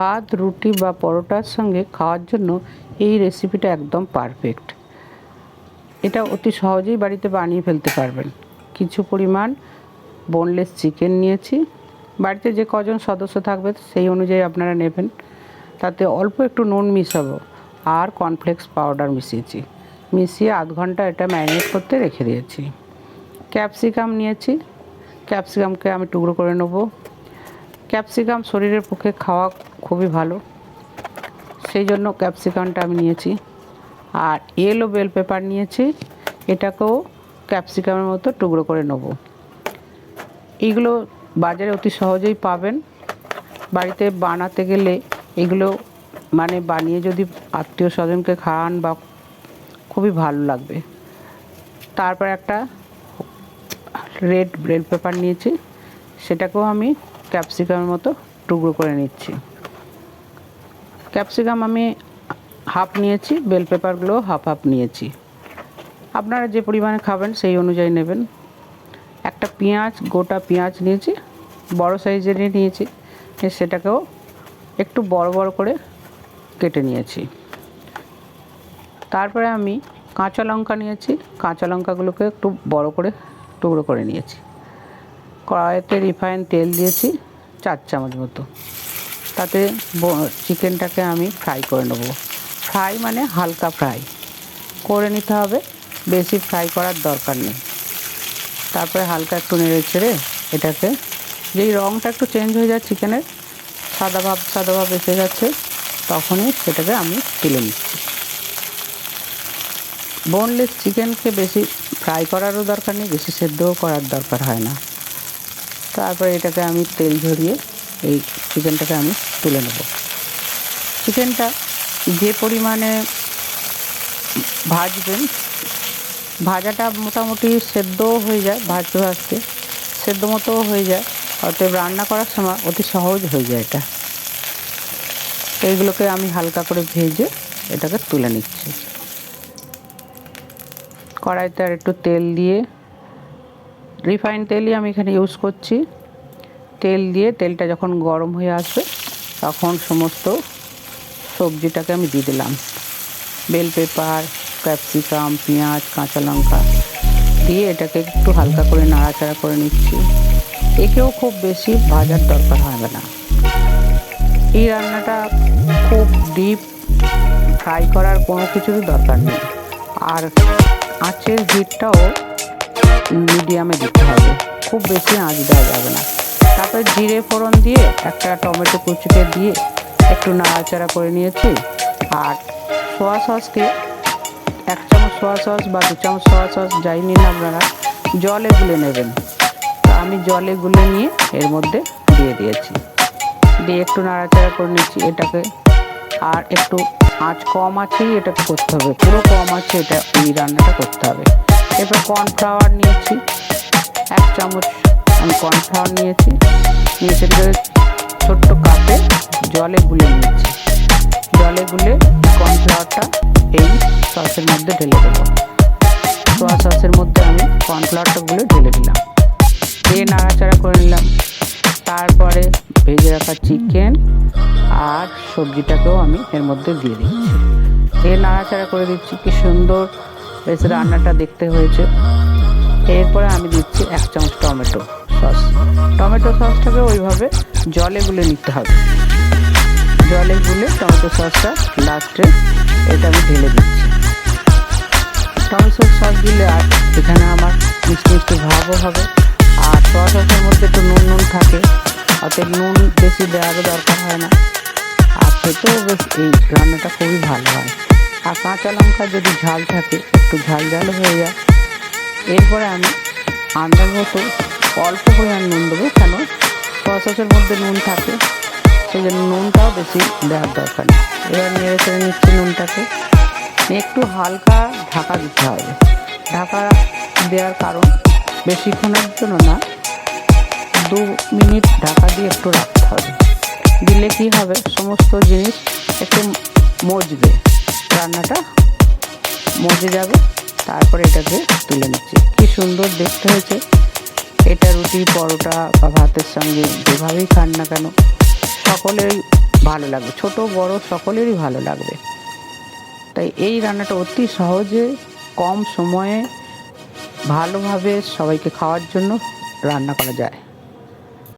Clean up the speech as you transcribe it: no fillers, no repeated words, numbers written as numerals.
ভাত, রুটি বা পরোটার সঙ্গে খাওয়ার জন্য এই রেসিপিটা একদম পারফেক্ট। এটা অতি সহজেই বাড়িতে বানিয়ে ফেলতে পারবেন। কিছু পরিমাণ বোনলেস চিকেন নিয়েছি। বাড়িতে যে কজন সদস্য থাকবে সেই অনুযায়ী আপনারা নেবেন। তাতে অল্প একটু নুন মিশাবো আর কর্নফ্লেক্স পাউডার মিশিয়েছি। মিশিয়ে আধ ঘন্টা এটা ম্যারিনেট করতে রেখে দিয়েছি। ক্যাপসিকাম নিয়েছি। ক্যাপসিকামকে আমি টুকরো করে নেব। ক্যাপসিকাম শরীরের পক্ষে খাওয়া খুবই ভালো, সেই জন্য ক্যাপসিকামটা আমি নিয়েছি। আর ইয়েলো বেল পেপার নিয়েছি, এটাকেও ক্যাপসিকামের মতো টুকরো করে নেব। এইগুলো বাজারে অতি সহজেই পাবেন। বাড়িতে বানাতে গেলে এগুলো বানিয়ে যদি আত্মীয় স্বজনকে খাওয়ান বা খুবই ভালো লাগবে। তারপর একটা রেড বেল পেপার নিয়েছি, সেটাকেও আমি ক্যাপসিকামের মতো টুকরো করে নিচ্ছি। ক্যাপসিকাম আমি হাফ নিয়েছি, বেল পেপারগুলো হাফ হাফ নিয়েছি। আপনারা যে পরিমাণে খাবেন সেই অনুযায়ী নেবেন। একটা পেঁয়াজ, গোটা পেঁয়াজ নিয়েছি, বড় সাইজের নিয়েছি, সেটাকেও একটু বড় বড় করে কেটে নিয়েছি। তারপরে আমি কাঁচা লঙ্কা নিয়েছি, কাঁচা লঙ্কাগুলোকে একটু বড় করে টুকরো করে নিয়েছি। কড়াইতে রিফাইন তেল দিয়েছি 4 চামচ মতো। তাতে চিকেনটাকে আমি ফ্রাই করে নেব। ফ্রাই মানে হালকা ফ্রাই করে নিতে হবে, বেশি ফ্রাই করার দরকার নেই। তারপরে হালকা একটু নেড়ে ছেড়ে এটাকে, যেই রঙটা একটু চেঞ্জ হয়ে যায় চিকেনের, সাদা ভাব এসে যাচ্ছে, তখনই সেটাকে আমি তুলে নিচ্ছি। বোনলেস চিকেনকে বেশি ফ্রাই করারও দরকার নেই, বেশি সেদ্ধও করার দরকার হয় না। তারপরে এটাকে আমি তেল ঝরিয়ে এই চিকেনটাকে আমি তুলে নেব। চিকেনটা যে পরিমাণে ভাজবেন, ভাজাটা মোটামুটি সেদ্ধও হয়ে যায়, ভাজতে ভাজতে সেদ্ধ মতোও হয়ে যায়, অতএব রান্না করার সময় অতি সহজ হয়ে যায় এটা। এইগুলোকে আমি হালকা করে ভেজে এটাকে তুলে নিচ্ছি। কড়াইতে আর একটু তেল দিয়ে, রিফাইন তেলই আমি এখানে ইউজ করছি। তেল দিয়ে তেলটা যখন গরম হয়ে আসবে তখন সমস্ত সবজিটাকে আমি দিয়ে দিলাম। বেল পেপার, ক্যাপসিকাম, পেঁয়াজ, কাঁচা লঙ্কা দিয়ে এটাকে একটু হালকা করে নাড়াচাড়া করে নিচ্ছি। একেও খুব বেশি ভাজার দরকার হবে না। এই রান্নাটা খুব ডিপ ফ্রাই করার কোনো কিছুরই দরকার নেই। আর আঁচের হিটটাও মিডিয়ামে দিতে হবে, খুব বেশি আঁচ দেওয়া যাবে না। তারপরে জিরে ফোড়ন দিয়ে একটা টমেটো কুচিকে দিয়ে একটু নাড়াচাড়া করে নিয়েছি। আর সোয়া সসকে 1 চামচ সোয়া সস বা 2 চামচ সোয়া সস যাই নিন আপনারা, জলে গুলে নেবেন। তা আমি জলে গুলে নিয়ে এর মধ্যে দিয়ে দিয়েছি, দিয়ে একটু নাড়াচাড়া করে নিচ্ছি এটাকে। আর একটু আঁচ কম আছেই এটাকে করতে হবে, পুরো কম আছে এটা, এই রান্নাটা করতে হবে। এরপর কর্নফ্লাওয়ার নিয়েছি 1 চামচ, আমি কর্নফ্লাওয়ার নিয়েছি, নিয়ে সেটাকে ছোট্ট কাপে জলে গুলে নিয়েছি। জলে গুলে কর্নফ্লাওয়ারটা এই সসের মধ্যে ঢেলে দেবো। সোয়া সসের মধ্যে আমি কর্নফ্লাওয়ারটা গুলে ঢেলে দিলাম, দিয়ে নাড়াচাড়া করে নিলাম। তারপরে ভেজে রাখা চিকেন আর সবজিটাকেও আমি এর মধ্যে দিয়ে দিচ্ছি, দিয়ে নাড়াচাড়া করে দিচ্ছি। কি সুন্দর বেশ রান্নাটা দেখতে হয়েছে। এরপরে আমি দিচ্ছি 1 চামচ টমেটো সস। টমেটো সসটাকে ওইভাবে জলে গুলে নিতে হবে। জলে গুলে টমেটো সসটা লাস্টে এটা আমি ঢেলে দিচ্ছি। টমেটো সস দিলে আর এখানে আমার মিষ্টি মিষ্টি ভাবও হবে। আর সোয়া সসের মধ্যে একটু নুন থাকে, অতএব নুন বেশি দেওয়ারও দরকার হয় না। আর খেতেও বেশ এই রান্নাটা খুবই ভালো হয়। আর কাঁচা লঙ্কা যদি ঝাল থাকে একটু ঝাল হয়ে যায়। এরপরে আমি আন্দাজ মতো অল্প পরিমাণ নুন দেবো, কেন সোয়া সসের মধ্যে নুন থাকে, সেই জন্য নুনটাও বেশি দেওয়ার দরকার নেই। এবার নেড়ে চেড়ে নিচ্ছি নুনটাকে, একটু হালকা ঢাকা দিতে হবে। ঢাকা দেওয়ার কারণ বেশিক্ষণের জন্য না, 2 মিনিট ঢাকা দিয়ে একটু রাখতে হবে। দিলে কি হবে, সমস্ত জিনিস একটু মজবে, রান্নাটা মজে যাবে। তারপরে এটাকে তুলে নিচ্ছি। কি সুন্দর দেখতে হয়েছে। এটা রুটি, পরোটা বা ভাতের সঙ্গে যেভাবেই খান না কেন সকলেরই ভালো লাগবে, ছোট বড় সকলেরই ভালো লাগবে। তাই এই রান্নাটা অতি সহজে কম সময়ে ভালোভাবে সবাইকে খাওয়ার জন্য রান্না করা যায়।